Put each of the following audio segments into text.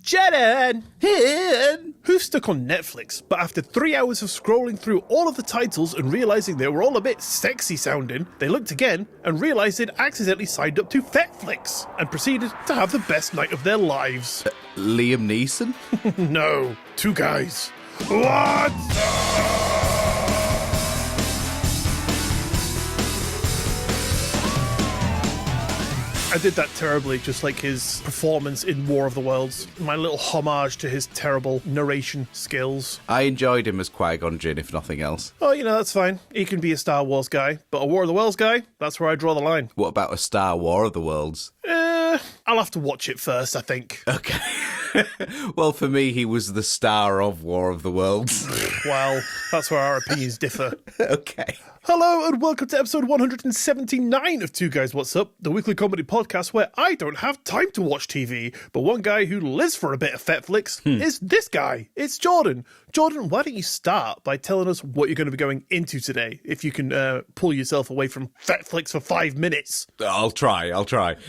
Jedden! Ian! Who's stuck on Netflix, but after 3 hours of scrolling through all of the titles and realising they were all a bit sexy sounding, they looked again and realised they'd accidentally signed up to Fetflix and proceeded to have the best night of their lives. Liam Neeson? No, two guys. What? I did that terribly, just like his performance in War of the Worlds. My little homage to his terrible narration skills. I enjoyed him as Qui-Gon Jinn, if nothing else. Oh, that's fine. He can be a Star Wars guy, but a War of the Worlds guy, that's where I draw the line. What about a Star War of the Worlds? I'll have to watch it first, I think. Okay. Well, for me, he was the star of War of the Worlds. Well, that's where our opinions differ. Okay. Hello and welcome to episode 179 of Two Guys What's Up, the weekly comedy podcast where I don't have time to watch TV, but one guy who lives for a bit of Fetflix is this guy. It's Jordan. Jordan, why don't you start by telling us what you're going to be going into today, if you can pull yourself away from Fetflix for 5 minutes. I'll try.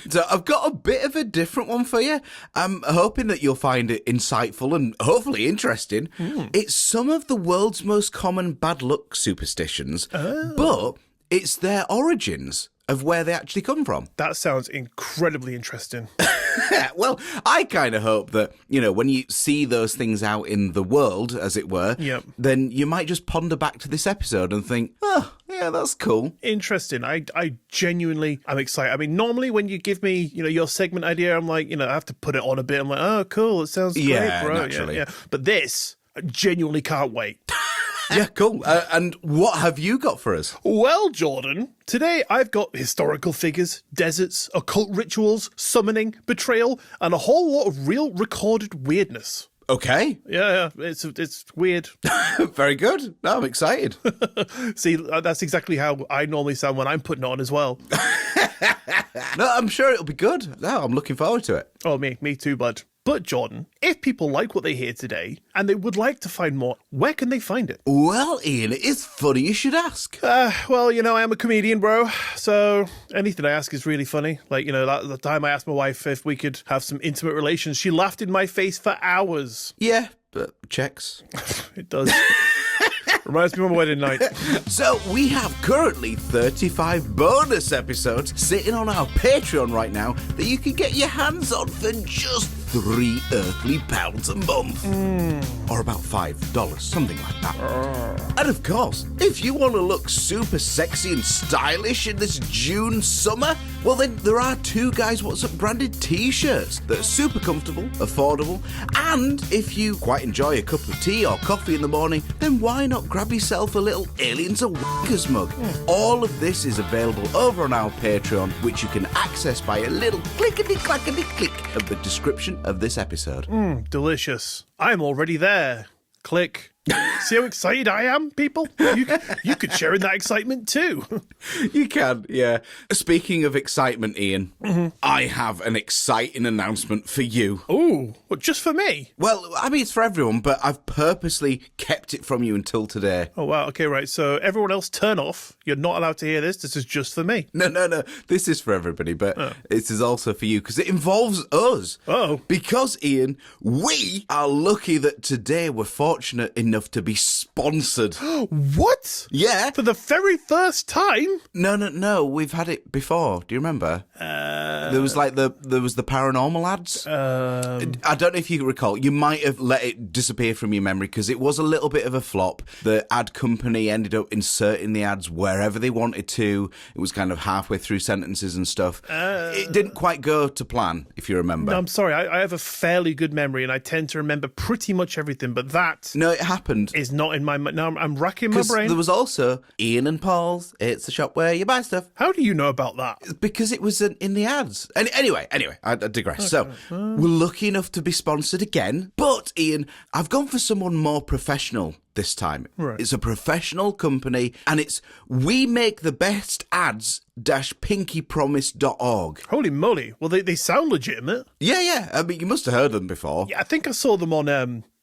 So I've got a bit of a different one for you. I'm hoping that you'll find it insightful and hopefully interesting. It's some of the world's most common bad luck superstitions, but it's their origins of where they actually come from. That sounds incredibly interesting. Well, I kind of hope that, when you see those things out in the world, as it were, then you might just ponder back to this episode and think, oh, yeah, that's cool. Interesting. I genuinely am excited. I mean, normally when you give me, your segment idea, I'm like, I have to put it on a bit. I'm like, oh, cool. It sounds great, bro. Naturally. Yeah. But this, I genuinely can't wait. Yeah, cool. And what have you got for us? Well, Jordan, today I've got historical figures, deserts, occult rituals, summoning, betrayal, and a whole lot of real recorded weirdness. Okay. Yeah, it's weird. Very good. No, I'm excited. See, that's exactly how I normally sound when I'm putting it on as well. No, I'm sure it'll be good. No, I'm looking forward to it. Oh, me too, bud. But, Jordan, if people like what they hear today and they would like to find more, where can they find it? Well, Ian, it's funny you should ask. Well, I am a comedian, bro, so anything I ask is really funny. Like, the time I asked my wife if we could have some intimate relations, she laughed in my face for hours. Yeah, but checks. It does. Reminds me of my wedding night. So we have currently 35 bonus episodes sitting on our Patreon right now that you can get your hands on for just £3 earthly pounds a month. Or about $5, something like that. And of course, if you want to look super sexy and stylish in this June summer, well then there are Two Guys What's Up branded t-shirts that are super comfortable, affordable, and if you quite enjoy a cup of tea or coffee in the morning, then why not grab yourself a little Aliens Are Wankers mug. All of this is available over on our Patreon, which you can access by a little clickety-clackety-click of the description of this episode. Delicious. I'm already there. Click. See how excited I am, people? You could share in that excitement too. You can, yeah. Speaking of excitement, Ian, I have an exciting announcement for you. Ooh, what, just for me? Well, I mean, it's for everyone, but I've purposely kept it from you until today. Oh, wow. Okay, right. So everyone else turn off. You're not allowed to hear this. This is just for me. No. This is for everybody, but this is also for you because it involves us. Oh. Because, Ian, we are lucky that today we're fortunate enough to be sponsored. What? Yeah. For the very first time? No. We've had it before. Do you remember? There was the paranormal ads. I don't know if you recall. You might have let it disappear from your memory because it was a little bit of a flop. The ad company ended up inserting the ads wherever they wanted to. It was kind of halfway through sentences and stuff. It didn't quite go to plan, if you remember. No, I'm sorry. I have a fairly good memory and I tend to remember pretty much everything, but that... No, it happened. Is not in my... Now I'm racking my brain. There was also Ian and Paul's. It's the shop where you buy stuff. How do you know about that? Because it was in the ads. Anyway, I digress. Okay. So, we're lucky enough to be sponsored again. But, Ian, I've gone for someone more professional this time. Right. It's a professional company, and it's We Make the Best Ads -pinkypromise.org. Holy moly. Well, they sound legitimate. Yeah. I mean, you must have heard them before. Yeah, I think I saw them on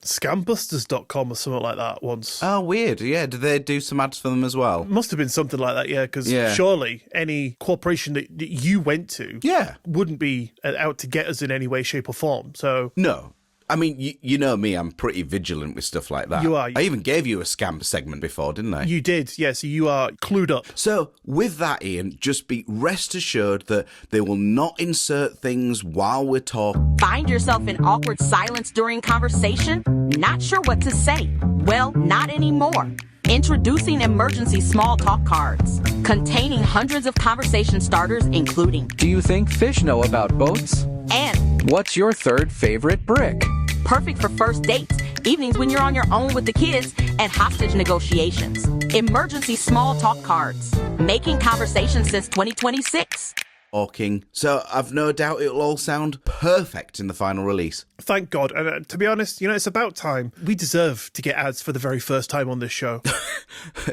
scambusters.com or something like that once. Oh, weird. Yeah, did they do some ads for them as well? Must have been something like that, yeah, because surely any corporation that you went to wouldn't be out to get us in any way, shape or form. So No. I mean, you know me, I'm pretty vigilant with stuff like that. You are. I even gave you a scam segment before, didn't I? You did, yes. You are clued up. So, with that, Ian, just be rest assured that they will not insert things while we're talking. Find yourself in awkward silence during conversation? Not sure what to say? Well, not anymore. Introducing emergency small talk cards, containing hundreds of conversation starters, including Do you think fish know about boats? and What's your third favorite brick? perfect for first dates, evenings when you're on your own with the kids, and hostage negotiations. Emergency small talk cards, making conversation since 2026. Talking. So, I've no doubt it'll all sound perfect in the final release. Thank God. And to be honest, it's about time. We deserve to get ads for the very first time on this show.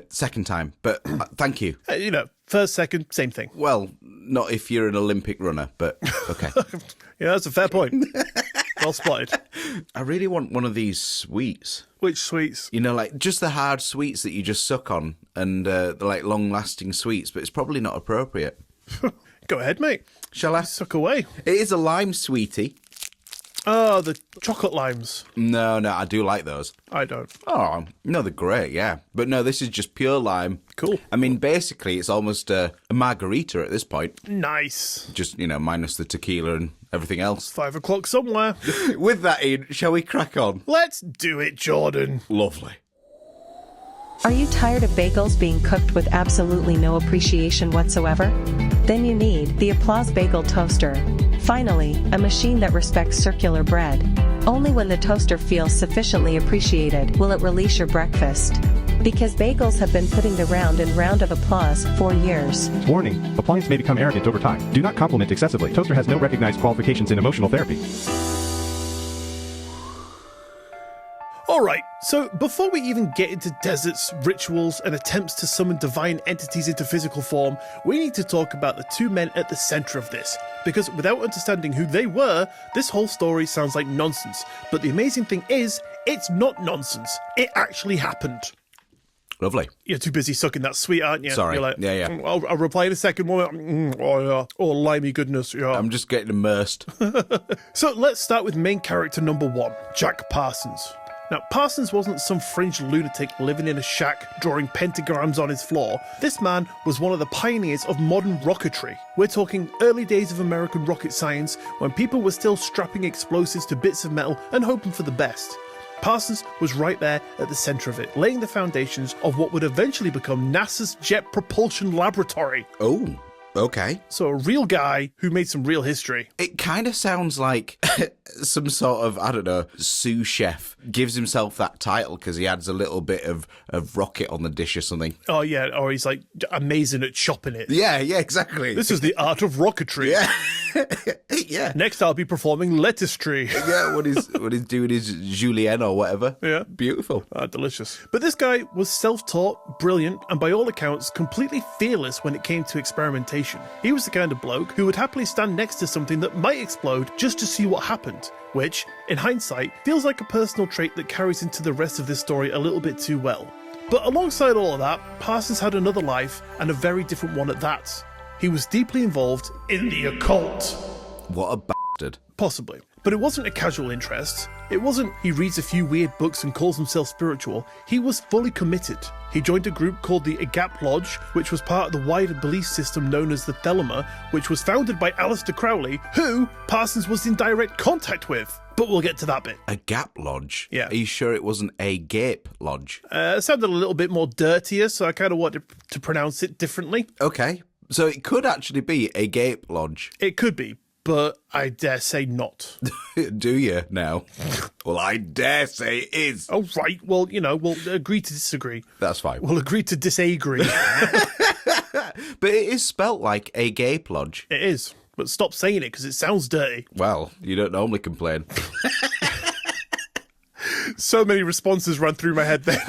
Second time, but thank you. First, second, same thing. Well, not if you're an Olympic runner, but okay. Yeah, that's a fair point. Well spotted. I really want one of these sweets. Which sweets? Like just the hard sweets that you just suck on, and the like long-lasting sweets, but it's probably not appropriate. Go ahead, mate. Shall I? Suck away. It is a lime sweetie. Oh, the chocolate limes. No, I do like those. I don't. Oh, no, they're great, yeah. But no, this is just pure lime. Cool. I mean, basically, it's almost a margarita at this point. Nice. Just, minus the tequila and everything else. 5 o'clock somewhere. With that, Ian, shall we crack on? Let's do it, Jordan. Lovely. Are you tired of bagels being cooked with absolutely no appreciation whatsoever? Then you need the Applause Bagel Toaster. Finally, a machine that respects circular bread. Only when the toaster feels sufficiently appreciated will it release your breakfast. Because bagels have been putting the round and round of applause for years. Warning, appliance may become arrogant over time. Do not compliment excessively. Toaster has no recognized qualifications in emotional therapy. Alright, so before we even get into deserts, rituals, and attempts to summon divine entities into physical form, we need to talk about the two men at the centre of this. Because without understanding who they were, this whole story sounds like nonsense. But the amazing thing is, it's not nonsense. It actually happened. Lovely. You're too busy sucking that sweet, aren't you? Sorry. You're like, Yeah. I'll reply in a second. Oh, yeah. Oh, limey goodness. Yeah. I'm just getting immersed. So let's start with main character number 1, Jack Parsons. Now, Parsons wasn't some fringe lunatic living in a shack drawing pentagrams on his floor. This man was one of the pioneers of modern rocketry. We're talking early days of American rocket science, when people were still strapping explosives to bits of metal and hoping for the best. Parsons was right there at the centre of it, laying the foundations of what would eventually become NASA's Jet Propulsion Laboratory. Oh, okay. So a real guy who made some real history. It kind of sounds like some sort of, I don't know, sous chef gives himself that title because he adds a little bit of rocket on the dish or something. Oh, yeah, or he's like amazing at chopping it. Yeah, exactly. This is the art of rocketry. Yeah. Yeah. Next, I'll be performing lettuce tree. Yeah, what he's doing is julienne or whatever. Yeah. Beautiful. Delicious. But this guy was self-taught, brilliant, and by all accounts, completely fearless when it came to experimentation. He was the kind of bloke who would happily stand next to something that might explode just to see what happened, which, in hindsight, feels like a personal trait that carries into the rest of this story a little bit too well. But alongside all of that, Parsons had another life, and a very different one at that. He was deeply involved in the occult. What a bastard. Possibly. But it wasn't a casual interest. It wasn't he reads a few weird books and calls himself spiritual. He was fully committed. He joined a group called the Agap Lodge, which was part of the wider belief system known as the Thelema, which was founded by Aleister Crowley, who Parsons was in direct contact with. But we'll get to that bit. A gap lodge? Yeah. Are you sure it wasn't a gape lodge? It sounded a little bit more dirtier, so I kind of wanted to pronounce it differently. Okay. So it could actually be a gape lodge. It could be, but I dare say not. Do you now? Well, I dare say it is. Oh, right. Well, we'll agree to disagree. That's fine. We'll agree to disagree. But it is spelt like a gape lodge. It is. But stop saying it because it sounds dirty. Well, you don't normally complain. So many responses ran through my head then.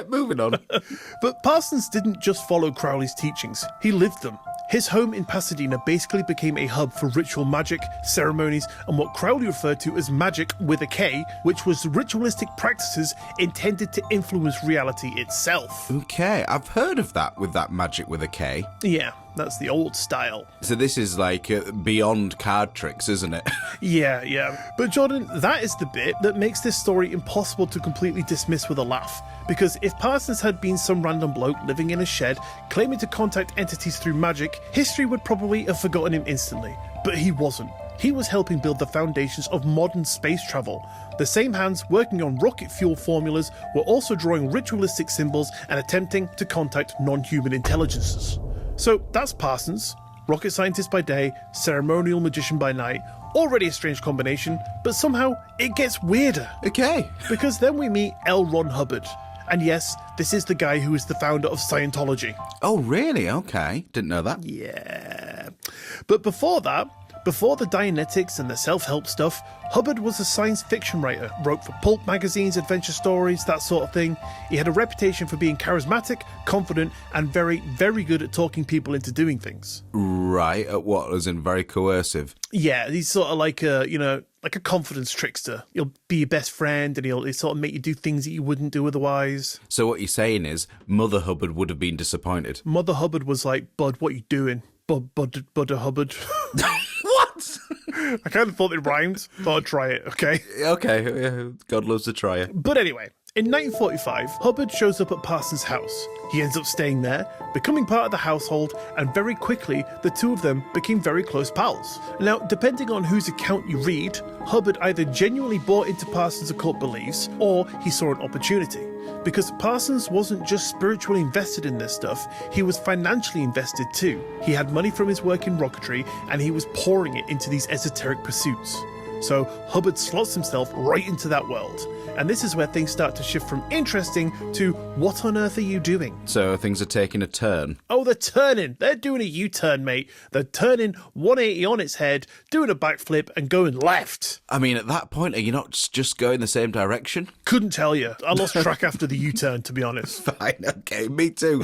Moving on. But Parsons didn't just follow Crowley's teachings, he lived them. His home in Pasadena basically became a hub for ritual magic, ceremonies, and what Crowley referred to as magic with a K, which was ritualistic practices intended to influence reality itself. Okay, I've heard of that with that magic with a K. Yeah, That's the old style. So this is like beyond card tricks, isn't it? Yeah. But Jordan, that is the bit that makes this story impossible to completely dismiss with a laugh. Because if Parsons had been some random bloke living in a shed, claiming to contact entities through magic, history would probably have forgotten him instantly. But he wasn't. He was helping build the foundations of modern space travel. The same hands working on rocket fuel formulas were also drawing ritualistic symbols and attempting to contact non-human intelligences. So that's Parsons, rocket scientist by day, ceremonial magician by night. Already a strange combination, but somehow it gets weirder. Okay. Because then we meet L. Ron Hubbard. And yes, this is the guy who is the founder of Scientology. Oh, really? Okay. Didn't know that. Yeah. But before that, before the Dianetics and the self-help stuff, Hubbard was a science fiction writer, wrote for pulp magazines, adventure stories, that sort of thing. He had a reputation for being charismatic, confident, and very, very good at talking people into doing things. Right, what, as in very coercive? Yeah, he's sort of like a confidence trickster. He'll be your best friend and he'll sort of make you do things that you wouldn't do otherwise. So what you're saying is Mother Hubbard would have been disappointed? Mother Hubbard was like, Bud, what you doing? Bud Hubbard. What? I kind of thought it rhymed. Thought I'd try it, okay? Okay, God loves a trier. But anyway, in 1945, Hubbard shows up at Parsons' house. He ends up staying there, becoming part of the household, and very quickly, the two of them became very close pals. Now, depending on whose account you read, Hubbard either genuinely bought into Parsons' occult beliefs, or he saw an opportunity. Because Parsons wasn't just spiritually invested in this stuff, he was financially invested too. He had money from his work in rocketry, and he was pouring it into these esoteric pursuits. So Hubbard slots himself right into that world. And this is where things start to shift from interesting to what on earth are you doing? So things are taking a turn. Oh, they're turning. They're doing a U-turn, mate. They're turning 180 on its head, doing a backflip and going left. I mean, at that point, are you not just going the same direction? Couldn't tell you. I lost track after the U-turn, to be honest. Fine, okay, me too.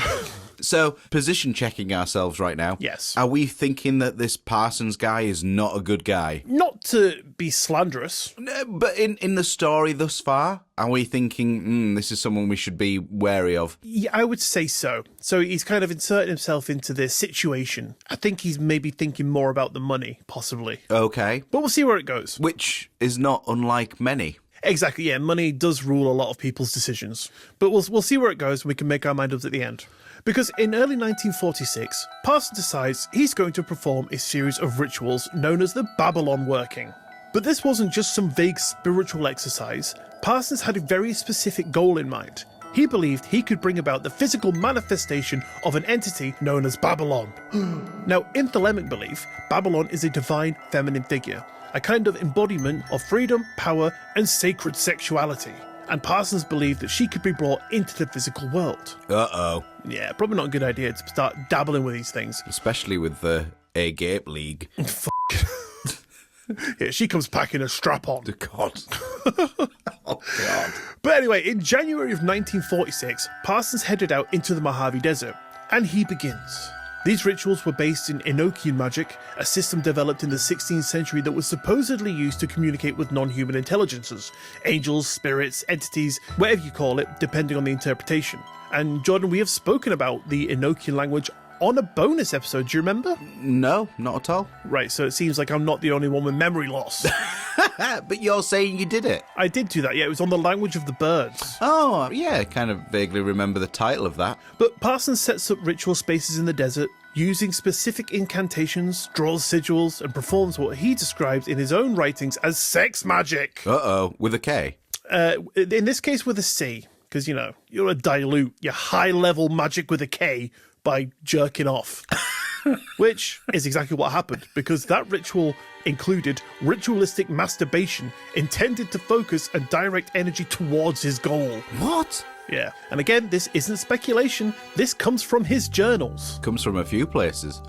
So, position checking ourselves right now. Yes. Are we thinking that this Parsons guy is not a good guy? Not to be slanderous. No, but in the story thus far, are we thinking, this is someone we should be wary of? Yeah, I would say so. So he's kind of inserted himself into this situation. I think he's maybe thinking more about the money, possibly. Okay. But we'll see where it goes. Which is not unlike many. Exactly, yeah. Money does rule a lot of people's decisions. But we'll see where it goes and we can make our mind up at the end. Because in early 1946, Parsons decides he's going to perform a series of rituals known as the Babylon Working. But this wasn't just some vague spiritual exercise. Parsons had a very specific goal in mind. He believed he could bring about the physical manifestation of an entity known as Babylon. Now, in Thelemic belief, Babylon is a divine feminine figure, a kind of embodiment of freedom, power, and sacred sexuality. And Parsons believed that she could be brought into the physical world. Uh-oh. Yeah, probably not a good idea to start dabbling with these things. Especially with the A-Gape League. Yeah, she comes packing a strap-on. God. Oh, God. But anyway, in January of 1946, Parsons headed out into the Mojave Desert, and he begins. These rituals were based in Enochian magic, a system developed in the 16th century that was supposedly used to communicate with non-human intelligences, angels, spirits, entities, whatever you call it, depending on the interpretation. And Jordan, we have spoken about the Enochian language on a bonus episode, do you remember? No, not at all. Right, so it seems like I'm not the only one with memory loss. But you're saying you did it. I did do that, yeah, it was on the language of the birds. Oh, yeah, I kind of vaguely remember the title of that. But Parsons sets up ritual spaces in the desert, using specific incantations, draws sigils, and performs what he describes in his own writings as sex magic. Uh-oh, with a K? In this case with a C, because, you know, you want to dilute your high-level magic with a K by jerking off. Which is exactly what happened, because that ritual included ritualistic masturbation intended to focus and direct energy towards his goal. What? Yeah, and again, this isn't speculation, this comes from his journals. Comes from a few places.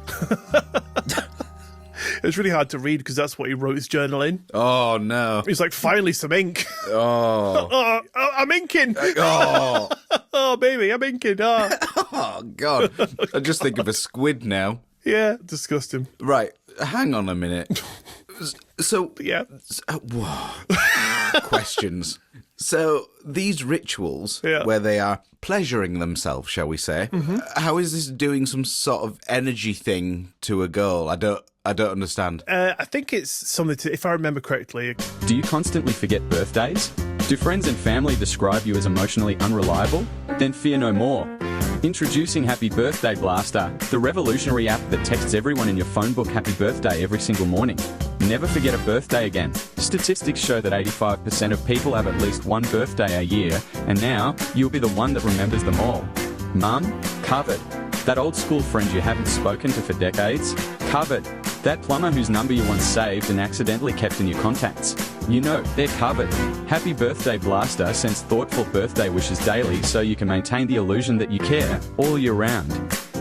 It's really hard to read because that's what he wrote his journal in. Oh, no. He's like, finally some ink. Oh. I'm inking. Oh. Oh, baby, I'm inking. Oh. Oh, God. I just think of a squid now. Yeah, disgusting. Right, hang on a minute. So, Yeah. Whoa. questions. So these rituals, Yeah. where they are pleasuring themselves, shall we say, how is this doing some sort of energy thing to a girl? I don't understand. I think it's something to, if I remember correctly. Do you constantly forget birthdays? Do friends and family describe you as emotionally unreliable? Then fear no more. Introducing Happy Birthday Blaster, the revolutionary app that texts everyone in your phone book happy birthday every single morning. Never forget a birthday again. Statistics show that 85% of people have at least one birthday a year, and now you'll be the one that remembers them all. Mum, covered. That old school friend you haven't spoken to for decades, covered. That plumber whose number you once saved and accidentally kept in your contacts, you know, they're covered. Happy Birthday Blaster sends thoughtful birthday wishes daily so you can maintain the illusion that you care all year round.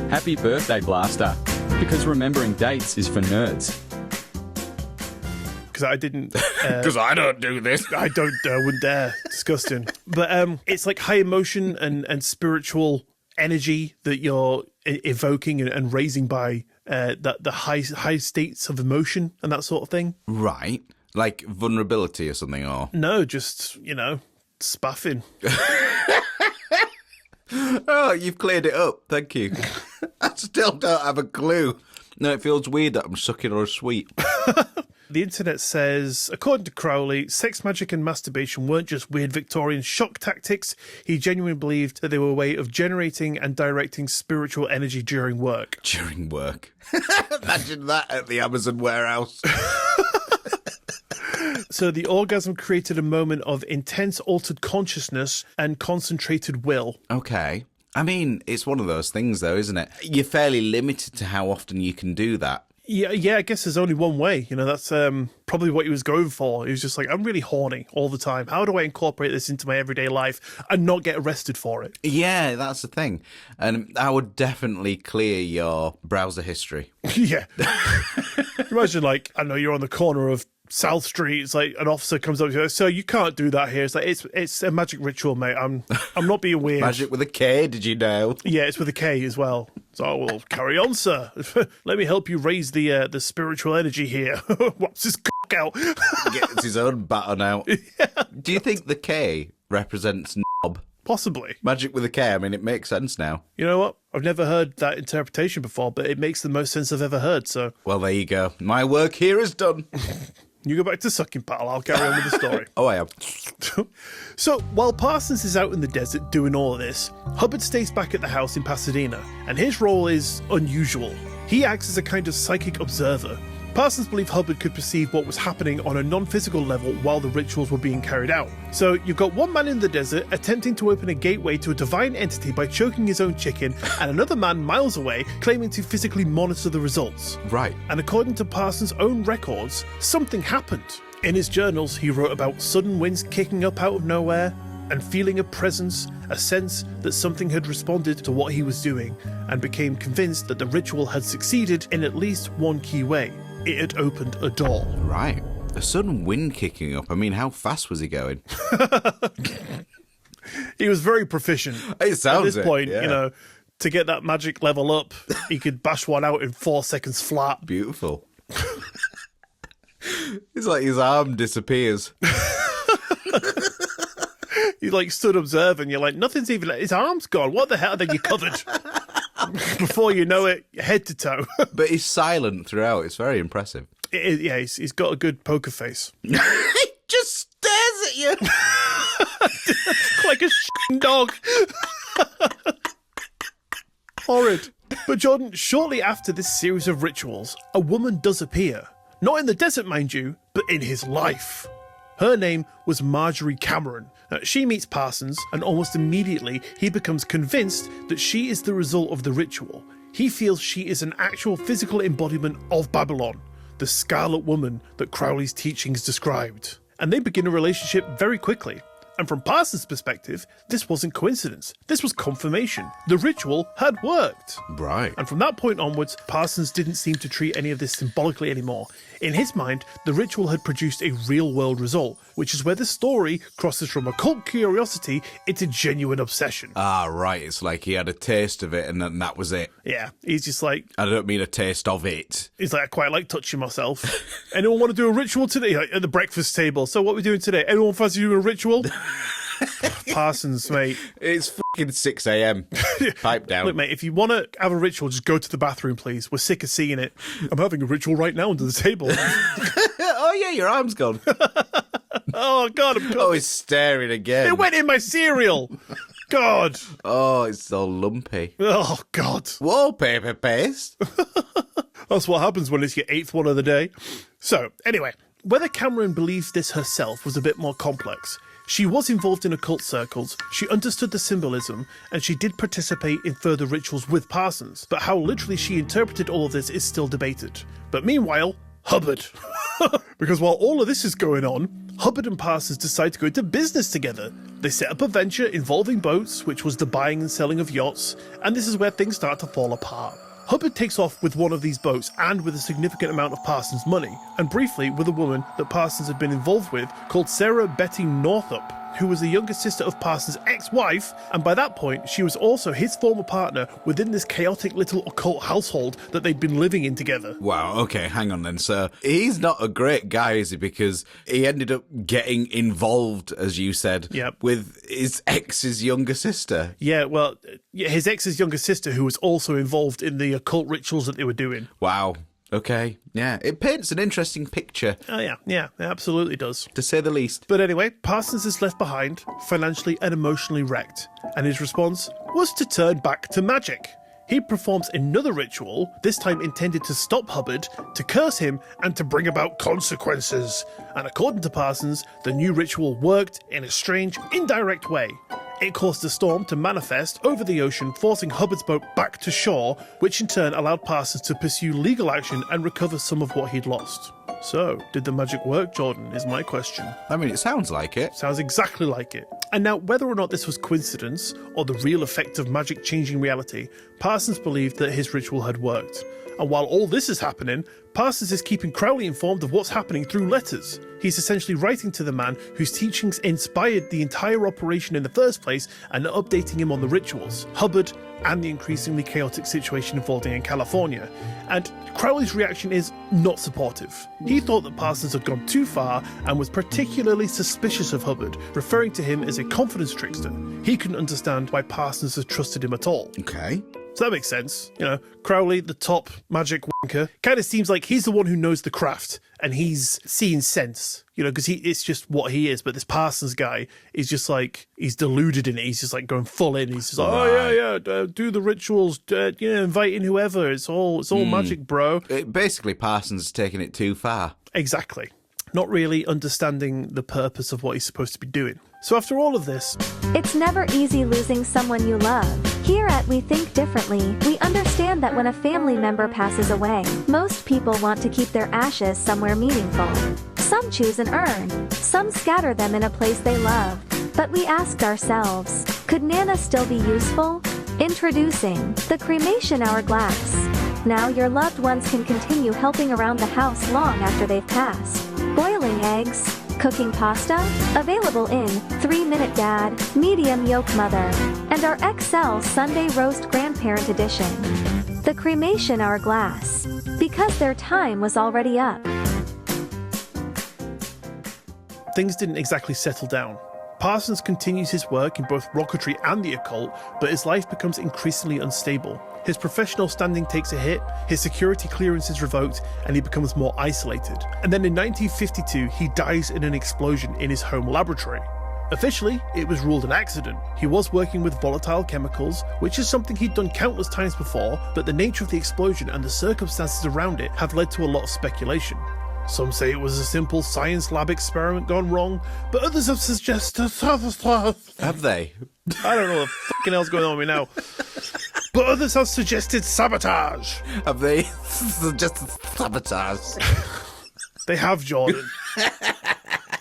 Happy Birthday Blaster, because remembering dates is for nerds. Because I didn't. Because I don't do this. I wouldn't dare. Disgusting. But it's like high emotion and spiritual energy that you're evoking and raising by the high states of emotion and that sort of thing. Right. Like vulnerability or something, or? No, just, spaffing. Oh, you've cleared it up. Thank you. I still don't have a clue. No, it feels weird that I'm sucking on a sweet. The internet says, according to Crowley, sex magic and masturbation weren't just weird Victorian shock tactics. He genuinely believed that they were a way of generating and directing spiritual energy during work. During work. Imagine that at the Amazon warehouse. So the orgasm created a moment of intense altered consciousness and concentrated will. Okay. I mean, it's one of those things, though, isn't it? You're fairly limited to how often you can do that. Yeah, I guess there's only one way. That's probably what he was going for. He was just like, I'm really horny all the time. How do I incorporate this into my everyday life and not get arrested for it? Yeah, that's the thing. And I would definitely clear your browser history. Yeah. Imagine, like, I know you're on the corner of South Street. It's like an officer comes up to you, so you can't do that here. It's like, it's a magic ritual, mate. I'm not being weird. Magic with a K, did you know? Yeah, it's with a K as well. So, well, carry on, sir. Let me help you raise the spiritual energy here. What's his cock out? Gets his own baton out. Yeah. Do you think the K represents knob? Possibly. Magic with a K, I mean, it makes sense now. You know what? I've never heard that interpretation before, but it makes the most sense I've ever heard, so... Well, there you go. My work here is done. You go back to sucking, pal. I'll carry on with the story. Oh, I am. So, while Parsons is out in the desert doing all of this, Hubbard stays back at the house in Pasadena, and his role is unusual. He acts as a kind of psychic observer. Parsons believed Hubbard could perceive what was happening on a non-physical level while the rituals were being carried out. So you've got one man in the desert attempting to open a gateway to a divine entity by choking his own chicken, and another man miles away claiming to physically monitor the results. Right. And according to Parsons' own records, something happened. In his journals, he wrote about sudden winds kicking up out of nowhere, and feeling a presence, a sense that something had responded to what he was doing, and became convinced that the ritual had succeeded in at least one key way. It had opened a door. Right. A sudden wind kicking up. I mean, how fast was he going? He was very proficient. It sounds at this point, yeah. To get that magic level up, he could bash one out in 4 seconds flat. Beautiful. It's like his arm disappears. You like stood observing, you're like, nothing's even, his arm's gone. What the hell? Then you're covered. Before you know it, head to toe. But he's silent throughout. It's very impressive. Yeah, he's got a good poker face. He just stares at you. Like a shitting dog. Horrid. But Jordan, shortly after this series of rituals, a woman does appear. Not in the desert, mind you, but in his life. Her name was Marjorie Cameron. She meets Parsons, and almost immediately he becomes convinced that she is the result of the ritual. He feels she is an actual physical embodiment of Babylon, the Scarlet Woman that Crowley's teachings described. And they begin a relationship very quickly. And from Parsons' perspective, this wasn't coincidence. This was confirmation. The ritual had worked. Right. And from that point onwards, Parsons didn't seem to treat any of this symbolically anymore. In his mind, the ritual had produced a real-world result, which is where the story crosses from occult curiosity into genuine obsession. Ah, right. It's like he had a taste of it and then that was it. Yeah, he's just like... I don't mean a taste of it. He's like, I quite like touching myself. Anyone want to do a ritual today? Like, at the breakfast table. So what are we doing today? Anyone fancy doing a ritual? Parsons, mate. It's fucking 6 a.m. Pipe down. Look, mate, if you want to have a ritual, just go to the bathroom, please. We're sick of seeing it. I'm having a ritual right now under the table. Oh, yeah, your arm's gone. Oh, God. Oh, he's staring again. It went in my cereal. God. Oh, it's all lumpy. Oh, God. Wallpaper paste. That's what happens when it's your 8th one of the day. So, anyway, whether Cameron believed this herself was a bit more complex. She was involved in occult circles, she understood the symbolism, and she did participate in further rituals with Parsons, but how literally she interpreted all of this is still debated. But meanwhile, Hubbard. Because while all of this is going on, Hubbard and Parsons decide to go into business together. They set up a venture involving boats, which was the buying and selling of yachts, and this is where things start to fall apart. Hubbard takes off with one of these boats and with a significant amount of Parsons' money, and briefly with a woman that Parsons had been involved with called Sarah Betty Northup, who was the younger sister of Parsons' ex-wife, and by that point she was also his former partner within this chaotic little occult household that they'd been living in together. Wow, okay, hang on then. So he's not a great guy, is he? Because he ended up getting involved, as you said, with his ex's younger sister. Yeah, well, his ex's younger sister who was also involved in the occult rituals that they were doing. Wow. Okay, yeah, it paints an interesting picture. Oh, yeah, it absolutely does. To say the least. But anyway, Parsons is left behind, financially and emotionally wrecked, and his response was to turn back to magic. He performs another ritual, this time intended to stop Hubbard, to curse him, and to bring about consequences. And according to Parsons, the new ritual worked in a strange, indirect way. It caused a storm to manifest over the ocean, forcing Hubbard's boat back to shore, which in turn allowed Parsons to pursue legal action and recover some of what he'd lost. So, did the magic work, Jordan, is my question. I mean, it sounds like it. Sounds exactly like it. And now, whether or not this was coincidence, or the real effect of magic changing reality, Parsons believed that his ritual had worked. And while all this is happening, Parsons is keeping Crowley informed of what's happening through letters. He's essentially writing to the man whose teachings inspired the entire operation in the first place and updating him on the rituals, Hubbard, and the increasingly chaotic situation unfolding in California. And Crowley's reaction is not supportive. He thought that Parsons had gone too far and was particularly suspicious of Hubbard, referring to him as a confidence trickster. He couldn't understand why Parsons had trusted him at all. Okay. So that makes sense. You know, Crowley, the top magic wanker, kind of seems like he's the one who knows the craft and he's seeing sense, you know, because it's just what he is. But this Parsons guy is just like, he's deluded in it. He's just like going full in. He's just like, oh, yeah, do the rituals, invite in whoever. It's all magic, bro. Basically, Parsons is taking it too far. Exactly. Not really understanding the purpose of what he's supposed to be doing. So after all of this... It's never easy losing someone you love. Here at We Think Differently, we understand that when a family member passes away, most people want to keep their ashes somewhere meaningful. Some choose an urn, some scatter them in a place they love. But we asked ourselves, could Nana still be useful? Introducing the Cremation Hourglass. Now your loved ones can continue helping around the house long after they've passed. Boiling eggs, cooking pasta, available in 3-Minute Dad, Medium Yolk Mother, and our XL Sunday Roast Grandparent Edition. The Cremation Hourglass. Because their time was already up. Things didn't exactly settle down. Parsons continues his work in both rocketry and the occult, but his life becomes increasingly unstable. His professional standing takes a hit, his security clearance is revoked, and he becomes more isolated. And then in 1952, he dies in an explosion in his home laboratory. Officially, it was ruled an accident. He was working with volatile chemicals, which is something he'd done countless times before, but the nature of the explosion and the circumstances around it have led to a lot of speculation. Some say it was a simple science lab experiment gone wrong, but others have suggested... Have they? I don't know what the fucking hell's going on with me now. But others have suggested sabotage. Have they suggested sabotage? They have, Jordan.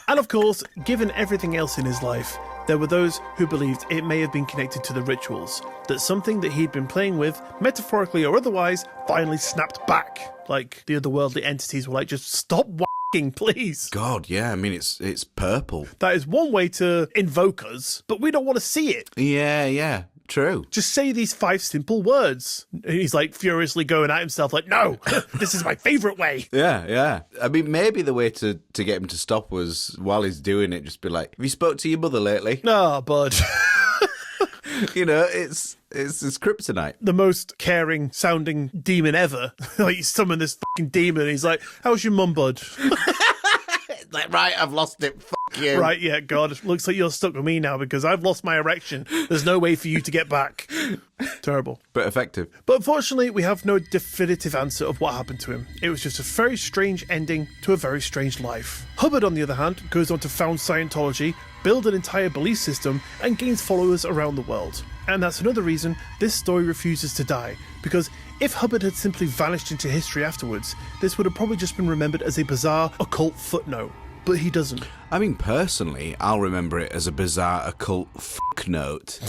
And of course, given everything else in his life, there were those who believed it may have been connected to the rituals, that something that he'd been playing with, metaphorically or otherwise, finally snapped back. like the otherworldly entities were like, just stop whacking, please. God, yeah. I mean, it's purple. That is one way to invoke us, but we don't want to see it. Yeah. True. Just say these 5 simple words. And he's like furiously going at himself like, no, this is my favourite way. Yeah. I mean, maybe the way to get him to stop was, while he's doing it, just be like, have you spoke to your mother lately? No, bud. You know, it's kryptonite. The most caring sounding demon ever. Like, you summon this fucking demon. He's like, how's your mum, bud? Like, right, I've lost it. Fuck you. Right, yeah, God. Looks like you're stuck with me now because I've lost my erection. There's no way for you to get back. Terrible. But effective. But unfortunately, we have no definitive answer of what happened to him. It was just a very strange ending to a very strange life. Hubbard, on the other hand, goes on to found Scientology, build an entire belief system, and gains followers around the world. And that's another reason this story refuses to die, because if Hubbard had simply vanished into history afterwards, this would have probably just been remembered as a bizarre occult footnote. But he doesn't. I mean, personally, I'll remember it as a bizarre occult note.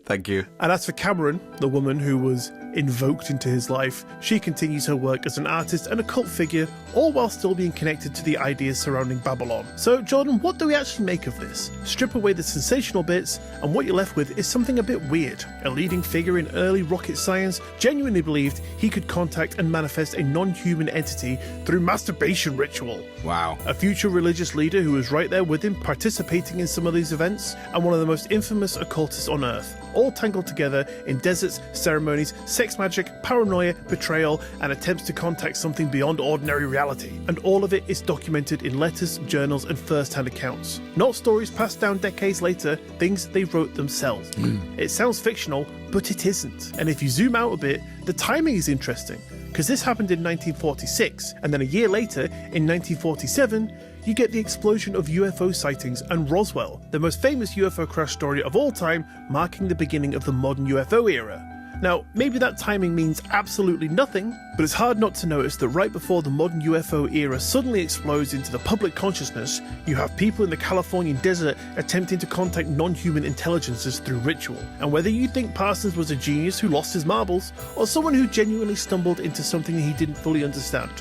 Thank you. And as for Cameron, the woman who was invoked into his life, she continues her work as an artist and a cult figure, all while still being connected to the ideas surrounding Babylon. So, Jordan, what do we actually make of this? Strip away the sensational bits, and what you're left with is something a bit weird. A leading figure in early rocket science genuinely believed he could contact and manifest a non-human entity through masturbation ritual. Wow. A future religious leader who was right there with him participating in some of these events, and one of the most infamous occultists on Earth, all tangled together in deserts, ceremonies, sex magic, paranoia, betrayal, and attempts to contact something beyond ordinary reality. And all of it is documented in letters, journals, and first-hand accounts. Not stories passed down decades later, things they wrote themselves. It sounds fictional, but it isn't. And if you zoom out a bit, the timing is interesting, because this happened in 1946, and then a year later, in 1947, you get the explosion of UFO sightings and Roswell, the most famous UFO crash story of all time, marking the beginning of the modern UFO era. Now, maybe that timing means absolutely nothing, but it's hard not to notice that right before the modern UFO era suddenly explodes into the public consciousness, you have people in the Californian desert attempting to contact non-human intelligences through ritual. And whether you think Parsons was a genius who lost his marbles, or someone who genuinely stumbled into something he didn't fully understand,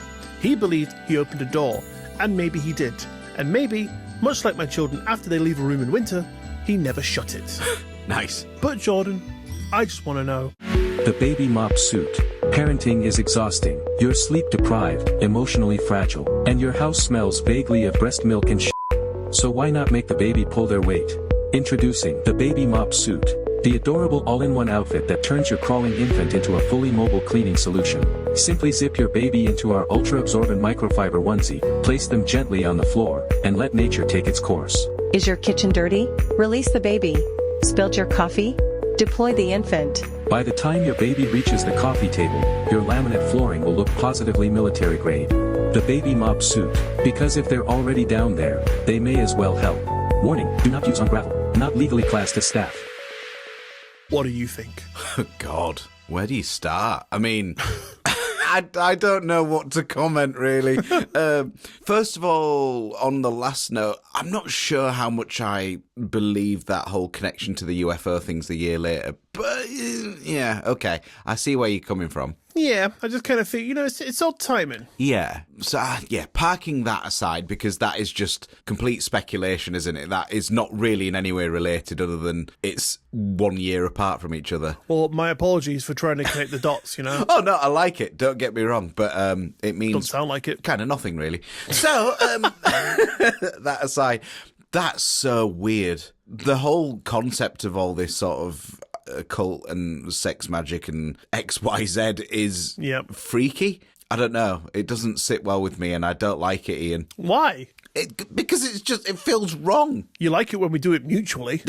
he believed he opened a door, and maybe he did. And maybe, much like my children after they leave a room in winter, he never shut it. Nice. But Jordan, I just want to know. The baby mop suit. Parenting is exhausting. You're sleep deprived, emotionally fragile, and your house smells vaguely of breast milk and shit. So why not make the baby pull their weight? Introducing the baby mop suit. The adorable all-in-one outfit that turns your crawling infant into a fully mobile cleaning solution. Simply zip your baby into our ultra-absorbent microfiber onesie, place them gently on the floor, and let nature take its course. Is your kitchen dirty? Release the baby. Spilled your coffee? Deploy the infant. By the time your baby reaches the coffee table, your laminate flooring will look positively military grade. The baby mop suit. Because if they're already down there, they may as well help. Warning, do not use on gravel. Not legally classed as staff. What do you think? God, where do you start? I mean, I don't know what to comment, really. First of all, on the last note, I'm not sure how much I believe that whole connection to the UFO things a year later. But, yeah, okay. I see where you're coming from. Yeah, I just kind of feel, it's odd timing. Yeah. So, parking that aside, because that is just complete speculation, isn't it? That is not really in any way related other than it's 1 year apart from each other. Well, my apologies for trying to connect the dots, Oh, no, I like it. Don't get me wrong. But it means... Don't sound like it. Kind of nothing, really. So, that aside, that's so weird. The whole concept of all this sort of occult and sex magic and XYZ is freaky. I don't know. It doesn't sit well with me and I don't like it, Ian. Why? Because it feels wrong. You like it when we do it mutually.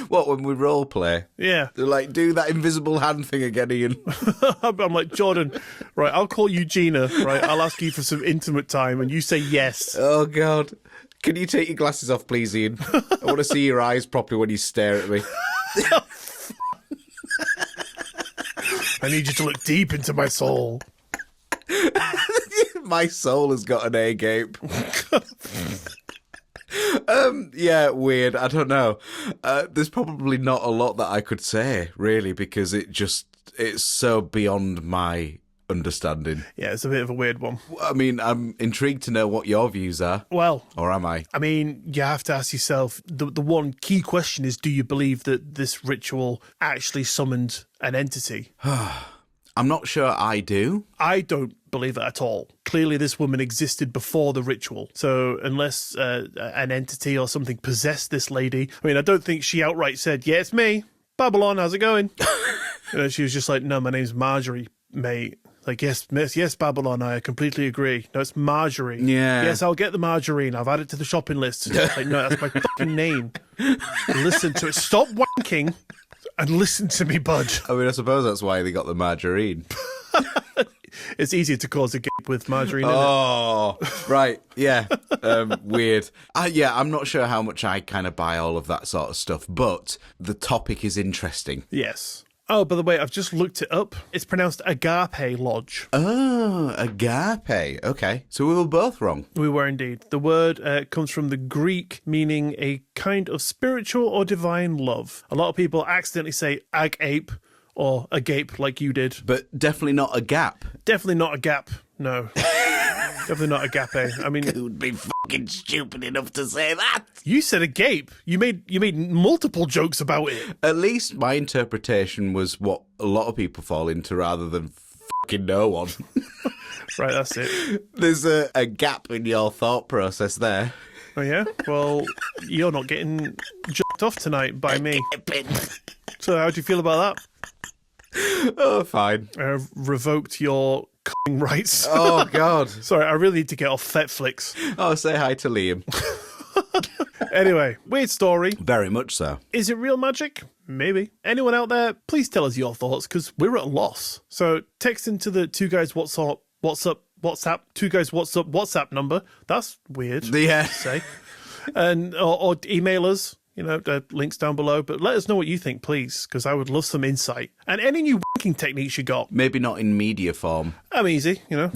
What, when we role play? Yeah. Like, do that invisible hand thing again, Ian. I'm like, Jordan, right, I'll call you Gina, right? I'll ask you for some intimate time and you say yes. Oh, God. Can you take your glasses off, please, Ian? I want to see your eyes properly when you stare at me. I need you to look deep into my soul. My soul has got an A-gape. Yeah, weird. I don't know. There's probably not a lot that I could say, really, because it just it's so beyond my understanding. Yeah, it's a bit of a weird one. I mean, I'm intrigued to know what your views are. Well, or am I? I mean, you have to ask yourself, the one key question is, do you believe that this ritual actually summoned an entity? I'm not sure I do. I don't believe it at all. Clearly, this woman existed before the ritual. So unless an entity or something possessed this lady, I mean, I don't think she outright said, yeah, it's me. Babylon, how's it going? She was just like, no, my name's Marjorie, mate. Like, yes, miss, yes, Babylon, I completely agree. No, it's Marjorie. Yeah. Yes, I'll get the margarine. I've added it to the shopping list. Like, no, that's my fucking name. Listen to it. Stop wanking and listen to me, bud. I mean, I suppose that's why they got the margarine. It's easier to cause a gape with margarine, Oh, right. Yeah. Weird. Yeah, I'm not sure how much I kind of buy all of that sort of stuff, but the topic is interesting. Yes. Oh, by the way, I've just looked it up. It's pronounced Agape Lodge. Oh, agape. Okay. So we were both wrong. We were indeed. The word comes from the Greek, meaning a kind of spiritual or divine love. A lot of people accidentally say agape or agape like you did. But definitely not a gap. Definitely not a gap. No. Definitely not agape. I mean, who'd be fucking stupid enough to say that? You said agape. You made multiple jokes about it. At least my interpretation was what a lot of people fall into rather than fucking no one. Right, that's it. There's a gap in your thought process there. Oh, yeah? Well, you're not getting jerked off tonight by me. So how do you feel about that? Oh, fine. I've revoked your c***ing rights. Oh, God. Sorry, I really need to get off Netflix. Oh, say hi to Liam. Anyway, weird story. Very much so. Is it real magic? Maybe. Anyone out there, please tell us your thoughts, because we're at a loss. So text into the Two Guys WhatsApp, Two Guys WhatsApp number. That's weird. Yeah. To say. And or email us. You know, the link's down below. But let us know what you think, please, because I would love some insight. And any new wanking techniques you got. Maybe not in media form. I'm easy, you know.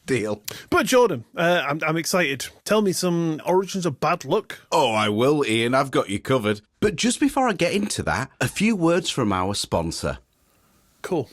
Deal. But Jordan, I'm excited. Tell me some origins of bad luck. Oh, I will, Ian. I've got you covered. But just before I get into that, a few words from our sponsor. Cool.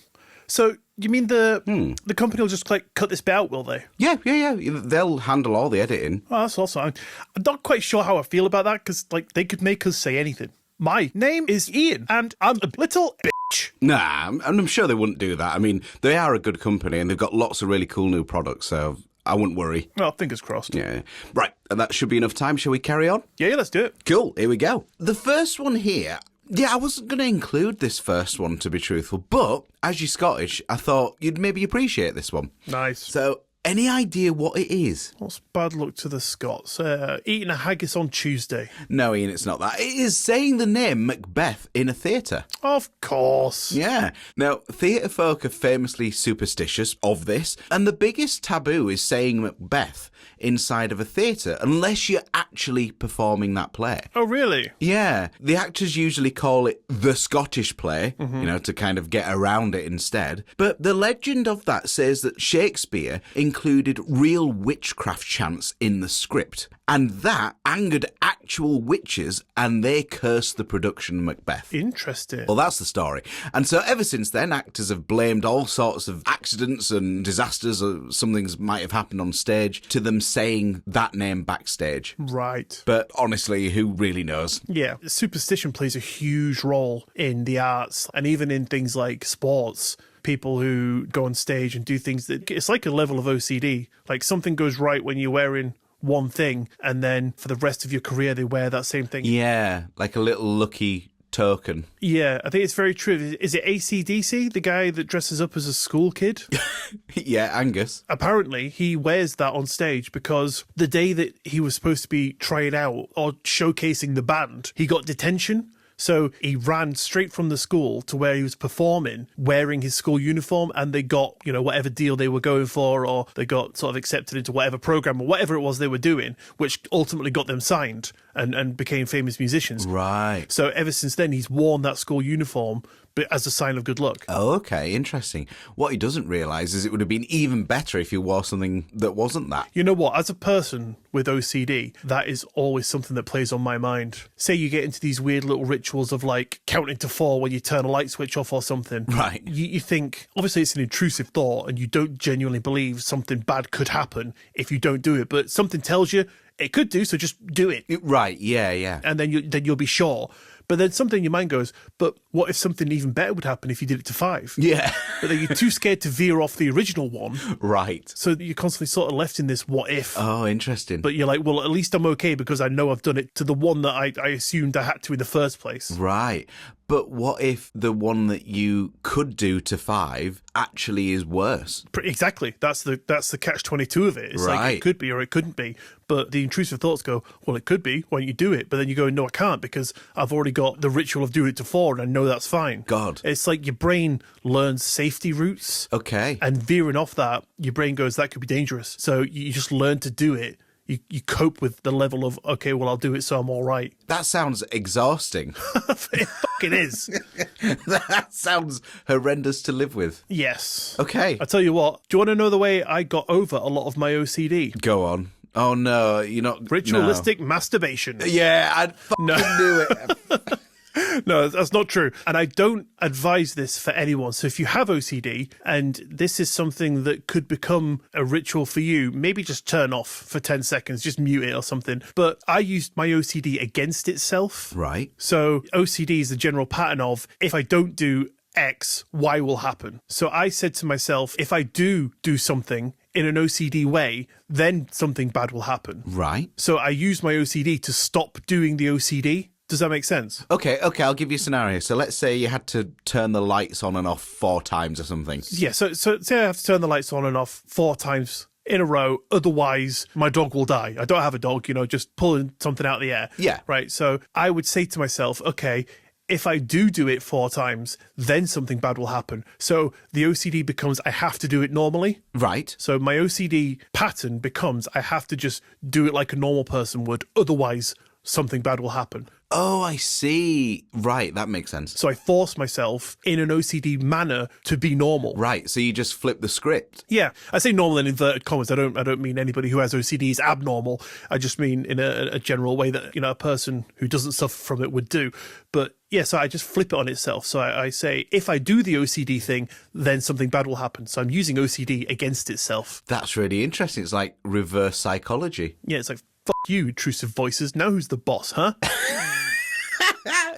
So you mean the company will just like cut this bit out, will they? Yeah. They'll handle all the editing. Oh, that's awesome. I'm not quite sure how I feel about that because like they could make us say anything. My name is Ian, and I'm a little bitch. Nah, and I'm sure they wouldn't do that. I mean, they are a good company, and they've got lots of really cool new products, so I wouldn't worry. Well, fingers crossed. Yeah. Right, and that should be enough time. Shall we carry on? Yeah, let's do it. Cool, here we go. The first one here... Yeah, I wasn't going to include this first one, to be truthful, but as you're Scottish, I thought you'd maybe appreciate this one. Nice. So, any idea what it is? What's bad luck to the Scots? Eating a haggis on Tuesday. No, Ian, it's not that. It is saying the name Macbeth in a theatre. Of course. Yeah. Now, theatre folk are famously superstitious of this, and the biggest taboo is saying Macbeth inside of a theatre, unless you're actually performing that play. Oh, really? Yeah. The actors usually call it the Scottish play, to kind of get around it instead. But the legend of that says that Shakespeare included real witchcraft chants in the script, and that angered actual witches, and they cursed the production of Macbeth. Interesting. Well, that's the story. And so ever since then, actors have blamed all sorts of accidents and disasters, or something might have happened on stage, to them saying that name backstage. Right. But honestly, who really knows? Yeah. Superstition plays a huge role in the arts and even in things like sports. People who go on stage and do things that it's like a level of OCD. Like something goes right when you're wearing one thing and then for the rest of your career they wear that same thing. Yeah, like a little lucky token. Yeah, I think it's very true. Is it AC/DC, the guy that dresses up as a school kid? Yeah, Angus. Apparently, he wears that on stage because the day that he was supposed to be trying out or showcasing the band, he got detention. So he ran straight from the school to where he was performing, wearing his school uniform, and they got, whatever deal they were going for, or they got sort of accepted into whatever program or whatever it was they were doing, which ultimately got them signed and became famous musicians. Right. So ever since then, he's worn that school uniform but as a sign of good luck. Oh, okay, interesting. What he doesn't realise is it would have been even better if you wore something that wasn't that. You know what? As a person with OCD, that is always something that plays on my mind. Say you get into these weird little rituals of like counting to 4 when you turn a light switch off or something. Right. You think, obviously it's an intrusive thought and you don't genuinely believe something bad could happen if you don't do it, but something tells you it could do, so just do it. Right, yeah. And then you'll be sure. But then something in your mind goes, but what if something even better would happen if you did it to 5? Yeah. But then you're too scared to veer off the original one. Right. So you're constantly sort of left in this what if. Oh, interesting. But you're like, well, at least I'm okay because I know I've done it to the one that I assumed I had to in the first place. Right. But what if the one that you could do to 5 actually is worse? Exactly. That's the catch-22 of it. It's Right. like it could be or it couldn't be. But the intrusive thoughts go, well, it could be. Why don't you do it? But then you go, no, I can't because I've already got the ritual of doing it to 4 and I know that's fine. God. It's like your brain learns safety routes. Okay. And veering off that, your brain goes, that could be dangerous. So you just learn to do it. You cope with the level of, okay, well, I'll do it so I'm all right. That sounds exhausting. It fucking is. That sounds horrendous to live with. Yes. Okay. I tell you what, do you want to know the way I got over a lot of my OCD? Go on. Oh, no, you're not... Ritualistic masturbation. Yeah, I fucking knew it. No, that's not true. And I don't advise this for anyone. So if you have OCD and this is something that could become a ritual for you, maybe just turn off for 10 seconds, just mute it or something. But I used my OCD against itself. Right. So OCD is the general pattern of if I don't do X, Y will happen. So I said to myself, if I do something in an OCD way, then something bad will happen. Right. So I used my OCD to stop doing the OCD. Does that make sense? Okay, I'll give you a scenario. So let's say you had to turn the lights on and off 4 times or something. Yeah, so say I have to turn the lights on and off 4 times in a row, otherwise my dog will die. I don't have a dog, just pulling something out of the air. Yeah. Right, so I would say to myself, okay, if I do it 4 times, then something bad will happen. So the OCD becomes I have to do it normally. Right. So my OCD pattern becomes I have to just do it like a normal person would, otherwise something bad will happen. Oh, I see. Right, that makes sense. So I force myself in an OCD manner to be normal. Right, so you just flip the script. Yeah, I say normal in inverted commas. I don't mean anybody who has OCD is abnormal. I just mean in a general way that a person who doesn't suffer from it would do. But yeah, so I just flip it on itself. So I say if I do the OCD thing, then something bad will happen. So I'm using OCD against itself. That's really interesting. It's like reverse psychology. Yeah, it's like fuck you, intrusive voices. Now who's the boss, huh?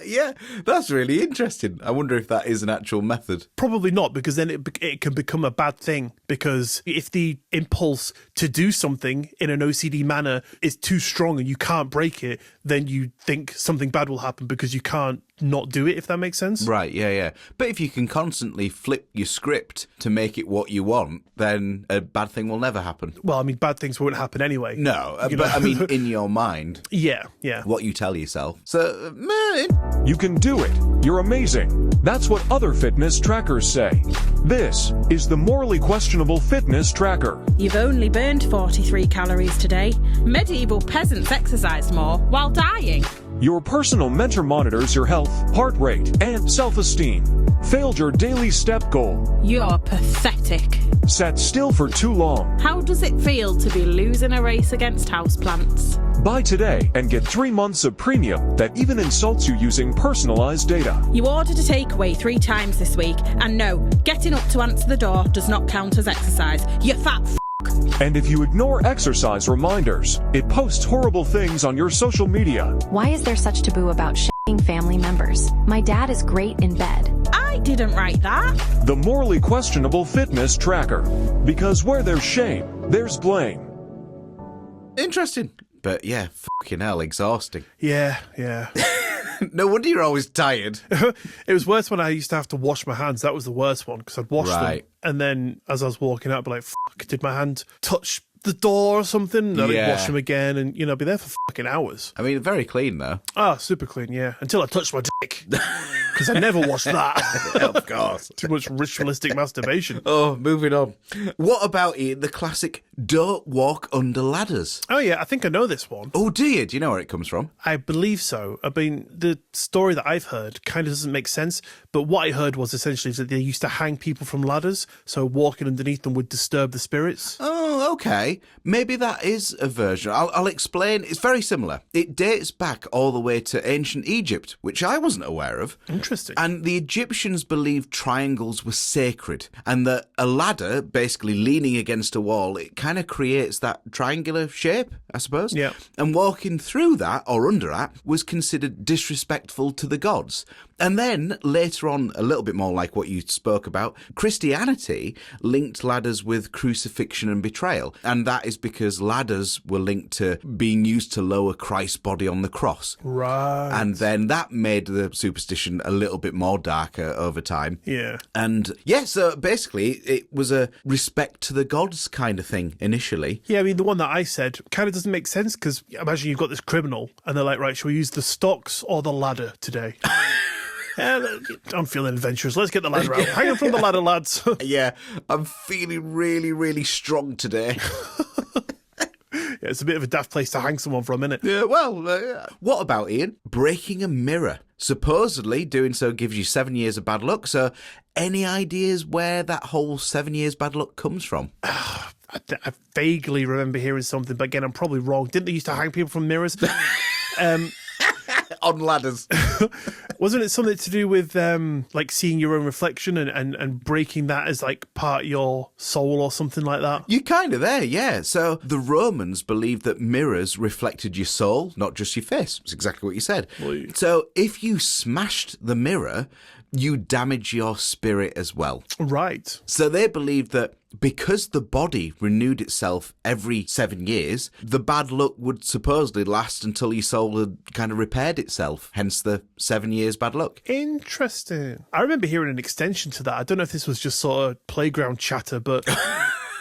Yeah, that's really interesting. I wonder if that is an actual method. Probably not, because then it can become a bad thing. Because if the impulse to do something in an OCD manner is too strong and you can't break it, then you think something bad will happen because you can't not do it, if that makes sense. Right, yeah. But if you can constantly flip your script to make it what you want, then a bad thing will never happen. Well, I mean, bad things won't happen anyway. No, but I mean, in your mind. Yeah. What you tell yourself. So, you can do it. You're amazing. That's what other fitness trackers say. This is the morally questionable fitness tracker. You've only burned 43 calories today. Medieval peasants exercised more while dying. Your personal mentor monitors your health, heart rate, and self-esteem. Failed your daily step goal. You're pathetic. Sat still for too long. How does it feel to be losing a race against houseplants? Buy today and get 3 months of premium that even insults you using personalized data. You ordered a takeaway 3 times this week, and no, getting up to answer the door does not count as exercise. You fat f***. And if you ignore exercise reminders, it posts horrible things on your social media. Why is there such taboo about shitting family members? My dad is great in bed. I didn't write that. The morally questionable fitness tracker. Because where there's shame, there's blame. Interesting. But yeah, fucking hell, exhausting. Yeah. No wonder you're always tired. It was worse when I used to have to wash my hands. That was the worst one because I'd wash them. And then as I was walking out, I'd be like, fuck, did my hand touch the door or something. They'd Yeah. wash them again and, you know, be there for fucking hours. I mean, very clean, though. Ah, super clean, yeah. Until I touched my dick. Because I never washed that. Of course. Too much ritualistic masturbation. Oh, moving on. What about Ian, the classic don't walk under ladders? Oh, yeah, I think I know this one. Oh, do you? Do you know where it comes from? I believe so. I mean, the story that I've heard kind of doesn't make sense, but what I heard was essentially that they used to hang people from ladders, so walking underneath them would disturb the spirits. Oh, okay. Maybe that is a version. I'll explain. It's very similar. It dates back all the way to ancient Egypt, which I wasn't aware of. Interesting. And the Egyptians believed triangles were sacred, and that a ladder, basically leaning against a wall, it kind of creates that triangular shape, I suppose. Yeah. And walking through that, or under that, was considered disrespectful to the gods. And then, later on, a little bit more like what you spoke about, Christianity linked ladders with crucifixion and betrayal. And that is because ladders were linked to being used to lower Christ's body on the cross. Right. And then that made the superstition a little bit more darker over time. Yeah. And yeah, so basically it was a respect to the gods kind of thing initially. Yeah, I mean, the one that I said kind of doesn't make sense because imagine you've got this criminal and they're like, right, shall we use the stocks or the ladder today? I'm feeling adventurous. Let's get the ladder out. Hang on from the ladder, lads. Yeah, I'm feeling really, really strong today. Yeah, it's a bit of a daft place to hang someone for a minute. Yeah, well, what about, Ian? Breaking a mirror. Supposedly, doing so gives you 7 years of bad luck. So, any ideas where that whole 7 years bad luck comes from? I vaguely remember hearing something, but again, I'm probably wrong. Didn't they used to hang people from mirrors? On ladders. Wasn't it something to do with like seeing your own reflection and breaking that as like part of your soul or something like that? You're kind of there, yeah. So the Romans believed that mirrors reflected your soul, not just your face. It's exactly what you said. So if you smashed the mirror, you damage your spirit as well. Right. So they believed that because the body renewed itself every 7 years, the bad luck would supposedly last until your soul had kind of repaired itself, hence the 7 years bad luck. Interesting. I remember hearing an extension to that. I don't know if this was just sort of playground chatter, but...